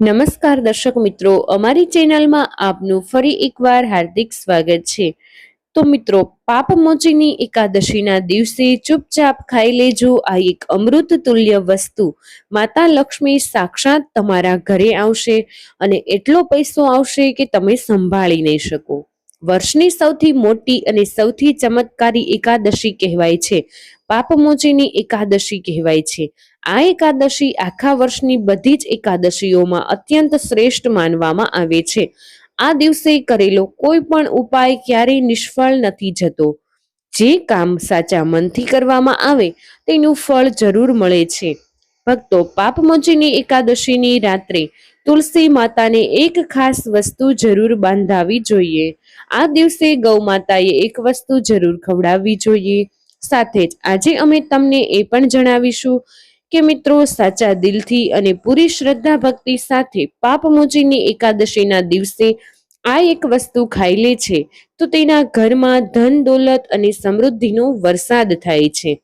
નમસ્કાર દર્શક મિત્રો, અમારી ચેનલમાં આપનું ફરી એકવાર હાર્દિક સ્વાગત છે। તો મિત્રો, પાપમોચીની એકાદશીના દિવસે ચૂપચાપ ખાઈ લેજો આ એક અમૃત તુલ્ય વસ્તુ। માતા લક્ષ્મી સાક્ષાત તમારા ઘરે આવશે અને એટલો પૈસો આવશે કે તમે સંભાળી નહીં શકો। વર્ષની સૌથી મોટી અને સૌથી ચમત્કારી એકાદશી કહેવાય છે, પાપમોચીની એકાદશી કહેવાય છે। આ એકાદશી આખા વર્ષની બધી જ એકાદશીઓમાં અત્યંત શ્રેષ્ઠ માનવામાં આવે છે। આ દિવસે કરેલો કોઈ પણ ઉપાય ક્યારેય નિષ્ફળ નથી જતો। જે કામ સાચા મનથી કરવામાં આવે તેનું ફળ જરૂર મળે છે। ભક્તો, પાપમોચીની એકાદશીની રાત્રે તુલસી માતાને એક ખાસ વસ્તુ જરૂર બાંધાવી જોઈએ। આ દિવસે ગૌ માતાએ એક વસ્તુ જરૂર ખવડાવવી જોઈએ। સાથે જ આજે અમે તમને એ પણ જણાવીશું કે મિત્રો, સાચા દિલથી અને પૂરી શ્રદ્ધા ભક્તિ સાથે પાપમોચીની એકાદશીના દિવસે આ એક વસ્તુ ખાઈ લે છે તો તેના ઘરમાં ધન દોલત અને સમૃદ્ધિનો વરસાદ થાય છે।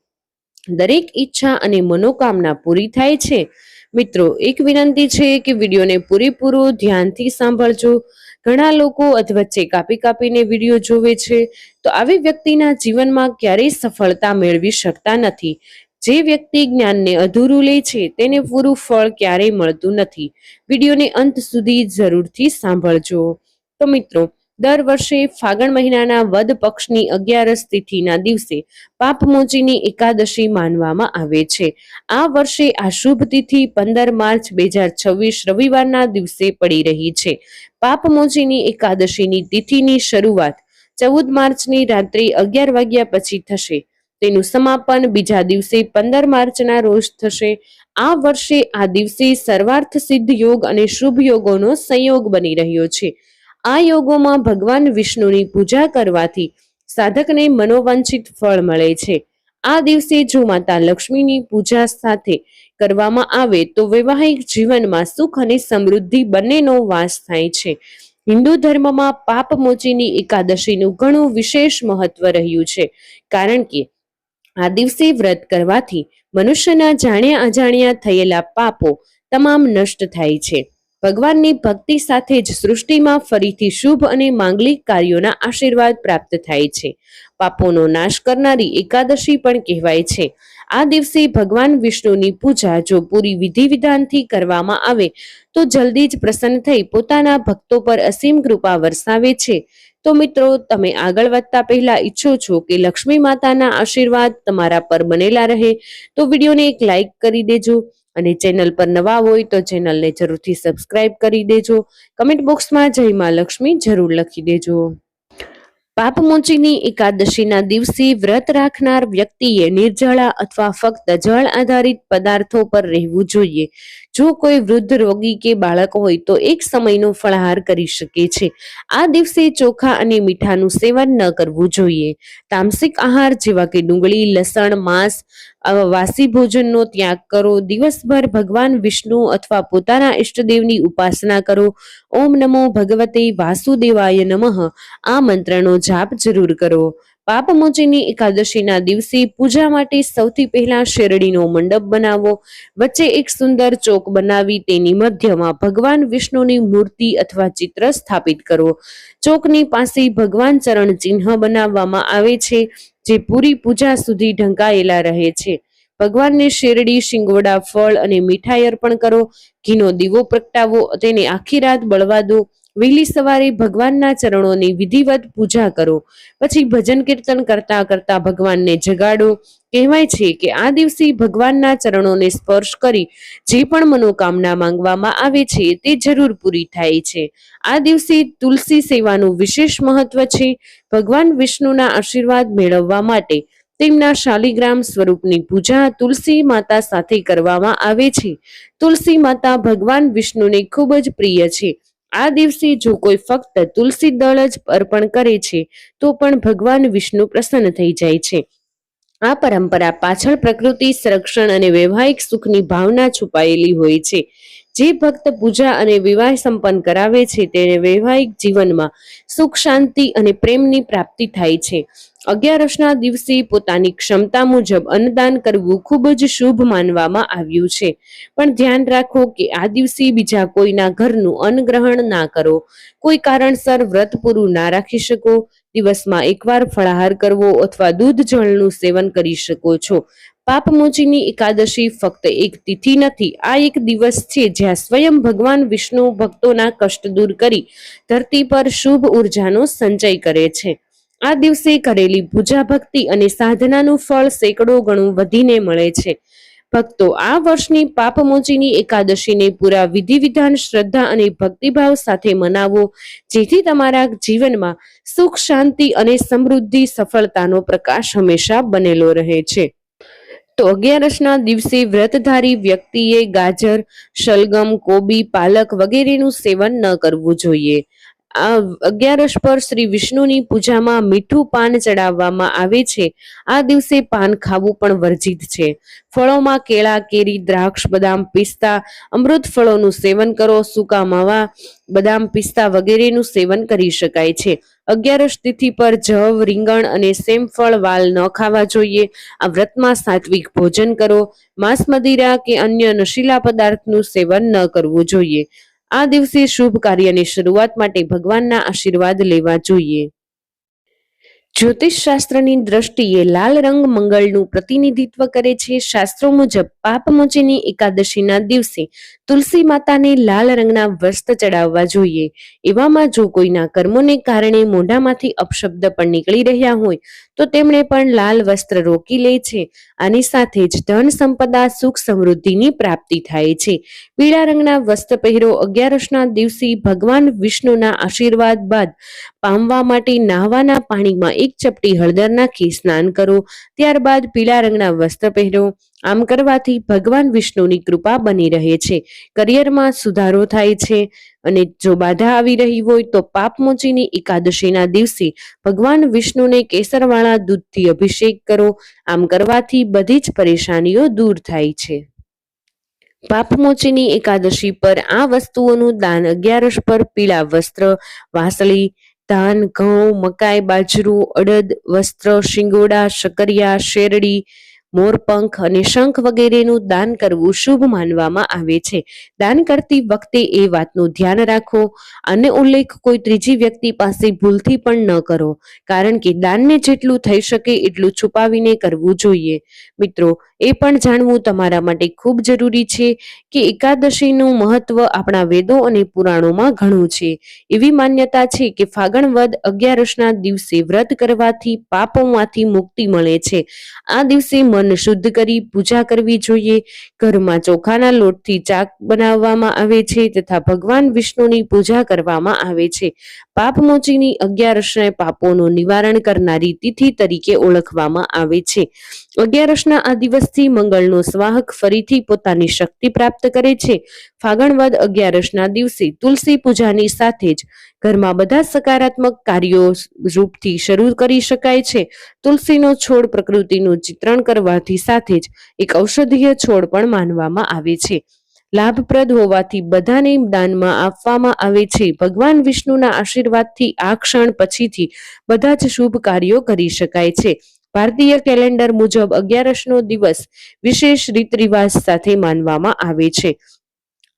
દરેક ઈચ્છા અને મનોકામના પૂરી થાય છે। મિત્રો, એક વિનંતી છે કે વિડીયોને પૂરેપૂરો ધ્યાનથી સાંભળજો। ઘણા લોકો વચ્ચે કાપીને વિડીયો જોવે છે, તો આવી વ્યક્તિના જીવનમાં ક્યારેય સફળતા મેળવી શકતા નથી। જે વ્યક્તિ જ્ઞાનને અધૂરું લે છે તેને પૂરું ફળ ક્યારેય મળતું નથી। વિડીયોને અંત સુધી જરૂરથી સાંભળજો। તો મિત્રો, દર વર્ષે ફાગણ મહિનાના વદ પક્ષની 11 તિથિના દિવસે પાપમોચીની એકાદશી માનવામાં આવે છે। આ વર્ષે આ શુભ તિથિ 15 માર્ચ 2026 રવિવારના દિવસે પડી રહી છે। પાપમોચીની એકાદશીની તિથિની શરૂઆત 14 માર્ચની રાત્રે 11 વાગ્યા પછી થશે। તેનું સમાપન બીજા દિવસે 15 માર્ચના રોજ થશે। આ વર્ષે આ દિવસે સર્વાર્થ સિદ્ધ યોગ અને શુભ યોગોનો સંયોગ બની રહ્યો છે। આ યોગોમાં ભગવાન વિષ્ણુની પૂજા કરવાથી સાધકને મનોવાંછિત ફળ મળે છે। આ દિવસે જો માતા લક્ષ્મીની પૂજા સાથે કરવામાં આવે તો વૈવાહિક જીવનમાં સુખ અને સમૃદ્ધિ બંનેનો વાસ થાય છે। હિન્દુ ધર્મમાં પાપમોચીની એકાદશીનું ઘણું વિશેષ મહત્વ રહ્યું છે, કારણ કે આ દિવસે વ્રત કરવાથી મનુષ્યના જાણ્યા અજાણ્યા થયેલા પાપો તમામ નષ્ટ થાય છે। ભગવાનની ભક્તિ સાથે જ સૃષ્ટિમાં ફરીથી શુભ અને માંગલિક કાર્યોના આશીર્વાદ પ્રાપ્ત થાય છે। પાપોનો નાશ કરનારી એકાદશી પણ કહેવાય છે। આ દિવસે ભગવાન વિષ્ણુની પૂજા જો પૂરી વિધિ વિધાનથી કરવામાં આવે તો જલ્દી જ પ્રસન્ન થઈ પોતાના ભક્તો પર અસીમ કૃપા વરસાવે છે। તો મિત્રો, તમે આગળ વધતા પહેલા ઈચ્છો છો કે લક્ષ્મી માતાના આશીર્વાદ તમારા પર બનેલા રહે તો વિડીયોને એક લાઈક કરી દેજો અને ચેનલ પર નવા હોય તો ચેનલને જરૂરથી સબસ્ક્રાઇબ કરી દેજો। કમેન્ટ બોક્સમાં જય માં લક્ષ્મી જરૂર લખી દેજો। પાપમોચીની એકાદશીના દિવસે વ્રત રાખનાર વ્યક્તિએ નિર્જળા અથવા ફક્ત જળ આધારિત પદાર્થો પર રહેવું જોઈએ। જો કોઈ વૃદ્ધ, રોગી કે બાળક હોય તો એક સમયનો ફળાહાર કરી શકે છે। આ દિવસે ચોખા અને મીઠાનું સેવન ન કરવું જોઈએ। તામસિક આહાર જેવા કે ડુંગળી, લસણ, માંસ, વાસી ભોજનનો ત્યાગ કરો। દિવસભર ભગવાન વિષ્ણુ અથવા પોતાના ઈષ્ટદેવની ઉપાસના કરો। ઓમ નમો ભગવતે વાસુદેવાય નમઃ આ મંત્રનો જાપ જરૂર કરો। પાપમોચીની એકાદશીના દિવસે પૂજા માટે સૌથી પહેલા શેરડીનો મંડપ બનાવો। વચ્ચે એક સુંદર ચોક બનાવી તેની મધ્યમાં ભગવાન વિષ્ણુની મૂર્તિ અથવા ચિત્ર સ્થાપિત કરો। ચોકની પાસે ભગવાન ચરણ ચિહ્ન બનાવવામાં આવે છે, જે પૂરી પૂજા સુધી ઢંકાયેલા રહે છે। ભગવાનને શેરડી, શિંગોડા, ફળ અને મીઠાઈ અર્પણ કરો। ઘીનો દીવો પ્રગટાવો, તેને આખી રાત બળવા દો। વહેલી સવારે ભગવાનના ચરણોની વિધિવત પૂજા કરો। પછી ભજન કીર્તન કરતા કરતા ભગવાનને જગાડો। કહેવાય છે કે આ દિવસે ભગવાનના ચરણોને સ્પર્શ કરી જે પણ મનોકામના માંગવામાં આવે છે તે જરૂર પૂરી થાય છે। આ દિવસે તુલસી સેવાનું વિશેષ મહત્વ છે। ભગવાન વિષ્ણુના આશીર્વાદ મેળવવા માટે તેમના શાલિગ્રામ સ્વરૂપની પૂજા તુલસી માતા સાથે કરવામાં આવે છે। તુલસી માતા ભગવાન વિષ્ણુને ખૂબ જ પ્રિય છે। આ દિવસે જો કોઈ ફક્ત તુલસી દળ જ અર્પણ કરે છે તો પણ ભગવાન વિષ્ણુ પ્રસન્ન થઈ જાય છે। આ પરંપરા પાછળ પ્રકૃતિ સંરક્ષણ અને વૈવાહિક સુખની ભાવના છુપાયેલી હોય છે। જે ભક્ત પૂજા અને વિવાહ સંપન્ન કરાવે છે તેને વૈવાહિક જીવનમાં સુખ શાંતિ અને પ્રેમની પ્રાપ્તિ થાય છે. અગિયારસના દિવસે પોતાની ક્ષમતા મુજબ અન્નદાન કરવું ખૂબ જ શુભ માનવામાં આવ્યું છે. પણ ધ્યાન રાખો કે આ દિવસે બીજા કોઈના ઘરનું અન્ન ગ્રહણ ના કરો. કોઈ કારણસર વ્રત પૂરું ના રાખી શકો, દિવસમાં એકવાર ફળાહાર કરવો અથવા દૂધ જળનું સેવન કરી શકો છો. પાપમોચીની એકાદશી ફક્ત એક તિથિ નથી, આ એક દિવસ છે જ્યાં સ્વયં ભગવાન વિષ્ણુ ભક્તોના કષ્ટ દૂર કરી ધરતી પર શુભ ઉર્જાનો સંચય કરે છે. આ દિવસે કરેલી પૂજા ભક્તિ અને સાધનાનું ફળ સેંકડો ગણું વધીને મળે છે. ભક્તો આ વર્ષની પાપમોચીની એકાદશીને પૂરા વિધિ વિધાન, શ્રદ્ધા અને ભક્તિભાવ સાથે મનાવો, જેથી તમારા જીવનમાં સુખ શાંતિ અને સમૃદ્ધિ સફળતાનો પ્રકાશ હંમેશા બનેલો રહે છે. તો અગિયારસના દિવસે વ્રતધારી વ્યક્તિએ ગાજર, શલગમ, કોબી, પાલક વગેરેનું સેવન ન કરવું જોઈએ. આ અગિયારસ પર શ્રી વિષ્ણુની પૂજામાં મીઠું પાન ચડાવવામાં આવે છે. આ દિવસે પાન ખાવું પણ વર્જિત છે. ફળોમાં કેળા, કેરી, દ્રાક્ષ, બદામ, પિસ્તા, અમૃત ફળોનું સેવન કરો. સૂકા માવા, બદામ, પિસ્તા વગેરેનું સેવન કરી શકાય છે. અગિયારસ તિથિ પર જવ, રીંગણ અને સેમફળ વાલ ન ખાવા જોઈએ. આ વ્રતમાં સાત્વિક ભોજન કરો. માંસ, મદિરા કે અન્ય નશીલા પદાર્થનું સેવન ન કરવું જોઈએ. આ દિવસે શુભ કાર્યની શરૂઆત માટે ભગવાનના આશીર્વાદ લેવા જોઈએ. જ્યોતિષ શાસ્ત્રની દ્રષ્ટિએ લાલ રંગ મંગળનું પ્રતિનિધિત્વ કરે છે. શાસ્ત્રો મુજબ પાપમોચીની એકાદશીના દિવસે તુલસી માતાને લાલ રંગના વસ્ત્ર ચડાવવા જોઈએ. એવામાં જો કોઈના કર્મોને કારણે મોઢામાંથી અપશબ્દ પણ નીકળી રહ્યા હોય તો તેમણે પણ લાલ વસ્ત્ર રોકી લે છે. આની સાથે જ ધન સંપદા, સુખ સમૃદ્ધિની પ્રાપ્તિ થાય છે. પીળા રંગના વસ્ત્ર પહેરો. અગિયારસના દિવસે ભગવાન વિષ્ણુના આશીર્વાદ બાદ પામવા માટે નહાવાના પાણીમાં એક ચપટી હળદર નાખી સ્નાન કરો. ત્યારબાદ પીળા રંગના વસ્ત્ર પહેરો. આમ કરવાથી ભગવાન વિષ્ણુની કૃપા બની રહે છે, કરિયરમાં સુધારો થાય છે. અને જો બાધા આવી રહી હોય તો પાપમોચીની એકાદશીના દિવસે ભગવાન વિષ્ણુને કેસરવાળા દૂધથી અભિષેક કરો. આમ કરવાથી બધી જ પરેશાનીઓ દૂર થાય છે. પાપમોચીની એકાદશી પર આ વસ્તુઓનું દાન અગિયારસ પર પીળા વસ્ત્ર, વાંસળી, ધાન, ઘઉં, મકાઈ, બાજરું, અડદ, વસ્ત્ર, શિંગોડા, શકરિયા, શેરડી, મોરપંખ અને શંખ વગેરેનું દાન કરવું શુભ માનવામાં આવે છે. દાન કરતી વખતે એ વાતનું ધ્યાન રાખો, આનો ઉલ્લેખ કોઈ ત્રીજી વ્યક્તિ પાસે ભૂલથી પણ ન કરો, કારણ કે દાનને જેટલું થઈ શકે એટલું છુપાવીને કરવું જોઈએ. મિત્રો, એ પણ જાણવું તમારા માટે ખૂબ જરૂરી છે કે એકાદશીનું મહત્વ આપણા વેદો અને પુરાણોમાં ઘણું છે. એવી માન્યતા છે કે ફાગણ વદ અગિયારસના દિવસે વ્રત કરવાથી પાપોમાંથી મુક્તિ મળે છે. આ દિવસે મન શુદ્ધ કરી પૂજા કરવી જોઈએ. ઘરમાં ચોખાના લોટથી ચાક બનાવવામાં આવે છે તથા ભગવાન વિષ્ણુની પૂજા કરવામાં આવે છે. પાપમોચીની અગિયારસને પાપોનું નિવારણ કરનારી તિથિ તરીકે ઓળખવામાં આવે છે. અગિયારસના આ દિવસથી મંગળનો સ્વાહક ફરીથી પોતાની શક્તિ પ્રાપ્ત કરે છે. ફાગણ વદ અગિયારસના દિવસે તુલસી પૂજાની સાથે જ ઘરમાં બધા સકારાત્મક કાર્યો રૂપથી શરૂ કરી શકાય છે. તુલસીનો છોડ પ્રકૃતિનું ચિત્રણ કરવાથી સાથે જ એક ઔષધીય છોડ પણ માનવામાં આવે છે. લાભપ્રદ હોવાથી બધાને દાનમાં આપવામાં આવે છે. ભગવાન વિષ્ણુના આશીર્વાદથી આ ક્ષણ પછીથી બધા જ શુભ કાર્યો કરી શકાય છે. ભારતીય કેલેન્ડર મુજબ અગિયારસનો દિવસ વિશેષ રીત રિવાજ સાથે માનવામાં આવે છે.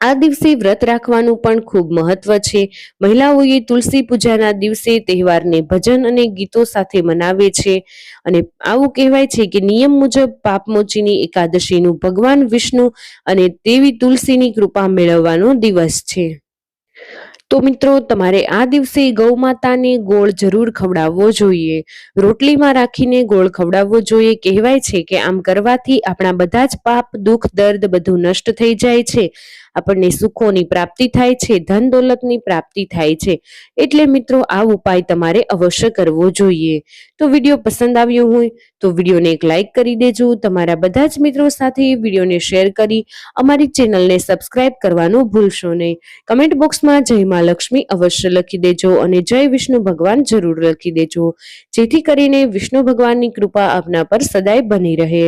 આ દિવસે વ્રત રાખવાનું પણ ખૂબ મહત્વ છે. મહિલાઓએ તુલસી પૂજાના દિવસે તહેવારને ભજન અને ગીતો સાથે મનાવે છે. અને આવું કહેવાય છે કે નિયમ મુજબ પાપમોચીની એકાદશીનું ભગવાન વિષ્ણુ અને દેવી તુલસીની કૃપા મેળવવાનો દિવસ છે. તો મિત્રો, તમારે આ દિવસે ગૌ માતાને ગોળ જરૂર ખવડાવવો જોઈએ. રોટલીમાં રાખીને ગોળ ખવડાવવો જોઈએ. કહેવાય છે કે આમ કરવાથી આપણા બધા જ પાપ, દુઃખ, દર્દ બધું નષ્ટ થઈ જાય છે. આપણને સુખોની પ્રાપ્તિ થાય છે, ધન દોલતની પ્રાપ્તિ થાય છે. એટલે મિત્રો, આ ઉપાય તમારે અવશ્ય કરવો જોઈએ. તો વિડીયો પસંદ આવ્યો હોય તો વિડીયોને એક લાઈક કરી દેજો. તમારા બધા જ મિત્રો સાથે વિડીયોને શેર કરી અમારી ચેનલને સબસ્ક્રાઇબ કરવાનું ભૂલશો નહીં. કમેન્ટ બોક્સમાં જય મા લક્ષ્મી અવશ્ય લખી દેજો અને જય વિષ્ણુ ભગવાન જરૂર લખી દેજો, જેથી કરીને વિષ્ણુ ભગવાનની કૃપા આપના પર સદાય બની રહે.